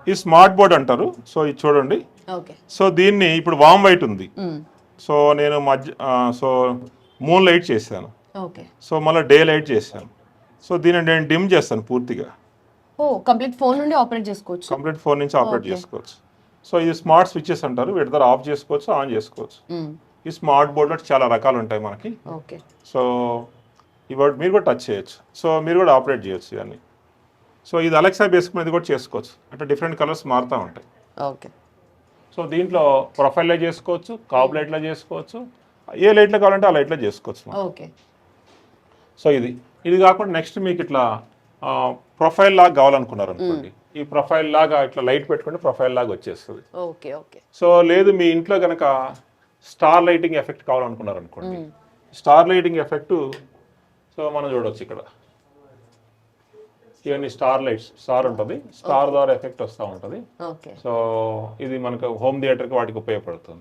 ఈ smart board అంటారు. So ఇది చూడండి. ఓకే. సో దీన్ని ఇప్పుడు వామ్ వైట్ ఉంది. సో నేను సో మూన్ లైట్ చేశాను. ఓకే. సో మళ్ళీ డే లైట్ చేశాను. సో దీన్ని నేను డిమ్ చేస్తాను పూర్తిగా. ఓ కంప్లీట్ ఫోన్ నుండి ఆపరేట్ చేసుకోవచ్చు. కంప్లీట్ ఫోన్ నుంచి ఆపరేట్ చేసుకోవచ్చు. సో ఇది స్మార్ట్ స్విచెస్ అంటారు. వీటి ద్వారా ఆఫ్ చేసుకోవచ్చు, ఆన్ చేసుకోవచ్చు. ఈ స్మార్ట్ బోర్డ్లో చాలా రకాలు ఉంటాయి మనకి. ఓకే. సో ఇవాళ మీరు కూడా టచ్ చేయొచ్చు. సో మీరు కూడా ఆపరేట్ చేయొచ్చు ఇవన్నీ. సో ఇది అలెక్సా బేస్కునేది కూడా చేసుకోవచ్చు. అంటే డిఫరెంట్ కలర్స్ మారుతూ ఉంటాయి. ఓకే. సో దీంట్లో ప్రొఫైల్ లైట్ చేసుకోవచ్చు, కాబ్ లైట్లో చేసుకోవచ్చు, ఏ లైట్లో కావాలంటే ఆ లైట్లో చేసుకోవచ్చు. ఓకే. సో ఇది కాకుండా నెక్స్ట్ మీకు ఇట్లా ప్రొఫైల్ లాగా కావాలనుకున్నారు అనుకోండి, ఈ ప్రొఫైల్ లాగా ఇట్లా లైట్ పెట్టుకుంటే ప్రొఫైల్ లాగా వచ్చేస్తుంది. ఓకే. ఓకే. సో లేదు మీ ఇంట్లో కనుక స్టార్ లైటింగ్ ఎఫెక్ట్ కావాలనుకున్నారు అనుకోండి, స్టార్ లైటింగ్ ఎఫెక్ట్ సో మనం చూడవచ్చు ఇక్కడ ఇవన్నీ స్టార్ లైట్స్, స్టార్ ఉంటుంది, స్టార్ ద్వారా ఎఫెక్ట్ వస్తూ ఉంటుంది. ఓకే. సో ఇది మనకు హోమ్ థియేటర్కి వాటికి ఉపయోగపడుతుంది.